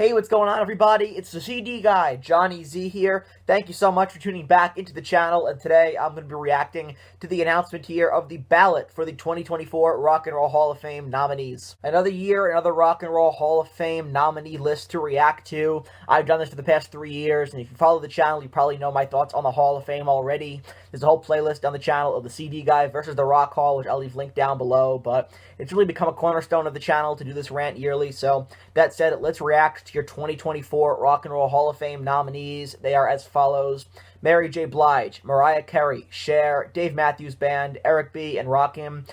Hey, what's going on, everybody? It's the CD guy, Johnny Z here. Thank you so much for tuning back into the channel, and today I'm going to be reacting to the announcement here of the ballot for the 2024 Rock and Roll Hall of Fame nominees. Another year, another Rock and Roll Hall of Fame nominee list to react to. I've done this for the past 3 years, and if you follow the channel, you probably know my thoughts on the Hall of Fame already. There's a whole playlist on the channel of the CD guy versus the Rock Hall, which I'll leave linked down below, but it's really become a cornerstone of the channel to do this rant yearly. So that said, let's react to your 2024 Rock and Roll Hall of Fame nominees. They are as follows: Mary J. Blige, Mariah Carey, Cher, Dave Matthews Band, Eric B. and Rakim,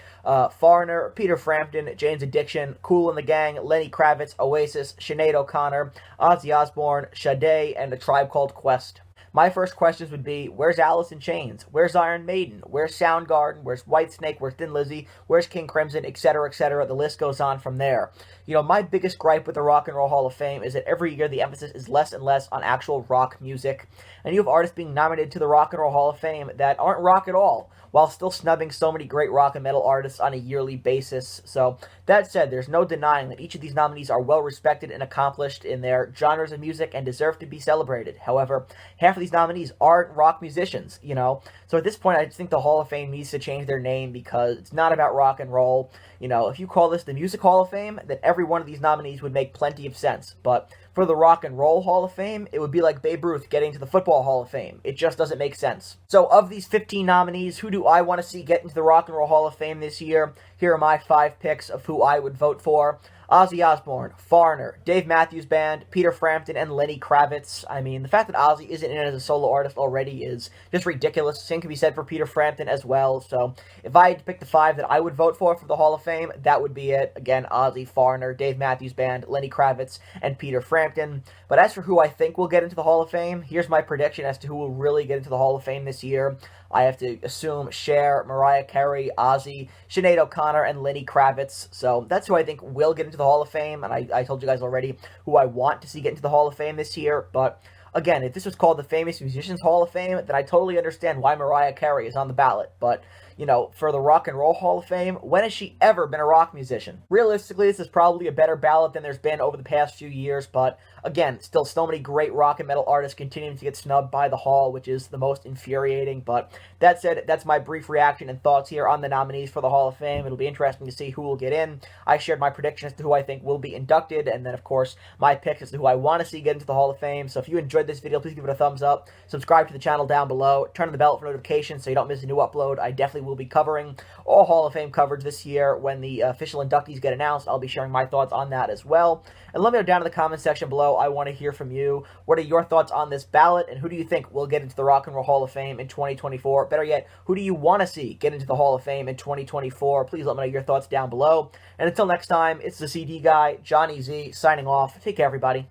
Foreigner, Peter Frampton, Jane's Addiction, Kool and the Gang, Lenny Kravitz, Oasis, Sinead O'Connor, Ozzy Osbourne, Sade, and A Tribe Called Quest. My first questions would be, where's Alice in Chains? Where's Iron Maiden? Where's Soundgarden? Where's Whitesnake? Where's Thin Lizzy? Where's King Crimson? Etc., etc. The list goes on from there. You know, my biggest gripe with the Rock and Roll Hall of Fame is that every year the emphasis is less and less on actual rock music. And you have artists being nominated to the Rock and Roll Hall of Fame that aren't rock at all, while still snubbing so many great rock and metal artists on a yearly basis. So, that said, there's no denying that each of these nominees are well respected and accomplished in their genres of music and deserve to be celebrated. However, half of these nominees aren't rock musicians, you know? So at this point, I just think the Hall of Fame needs to change their name because it's not about rock and roll. You know, if you call this the Music Hall of Fame, then every one of these nominees would make plenty of sense. But for the Rock and Roll Hall of Fame, it would be like Babe Ruth getting to the Football Hall of Fame. It just doesn't make sense. So of these 15 nominees, who do I want to see get into the Rock and Roll Hall of Fame this year? Here are my 5 picks of who I would vote for. Ozzy Osbourne, Foreigner, Dave Matthews Band, Peter Frampton, and Lenny Kravitz. I mean, the fact that Ozzy isn't in it as a solo artist already is just ridiculous. Same can be said for Peter Frampton as well. So if I had to pick the 5 that I would vote for the Hall of Fame, that would be it. Again, Ozzy, Foreigner, Dave Matthews Band, Lenny Kravitz, and Peter Frampton. But as for who I think will get into the Hall of Fame, here's my prediction as to who will really get into the Hall of Fame this year. I have to assume Cher, Mariah Carey, Ozzy, Sinead O'Connor, and Lenny Kravitz. So that's who I think will get into the Hall of Fame, and I told you guys already who I want to see get into the Hall of Fame this year. But again, if this was called the Famous Musicians Hall of Fame, then I totally understand why Mariah Carey is on the ballot. But, you know, for the Rock and Roll Hall of Fame, when has she ever been a rock musician? Realistically, this is probably a better ballot than there's been over the past few years, but again, still so many great rock and metal artists continuing to get snubbed by the Hall, which is the most infuriating. But that said, that's my brief reaction and thoughts here on the nominees for the Hall of Fame. It'll be interesting to see who will get in. I shared my predictions as to who I think will be inducted, and then, of course, my picks as to who I want to see get into the Hall of Fame. So if you enjoyed this video, please give it a thumbs up, subscribe to the channel down below, turn on the bell for notifications so you don't miss a new upload. I definitely will be covering all Hall of Fame coverage this year. When the official inductees get announced, I'll be sharing my thoughts on that as well. And let me know down in the comment section below. I want to hear from you. What are your thoughts on this ballot, and who do you think will get into the Rock and Roll Hall of Fame in 2024? Better yet, who do you want to see get into the Hall of Fame in 2024? Please let me know your thoughts down below. And until next time, it's the CD guy, Johnny Z, signing off. Take care, everybody.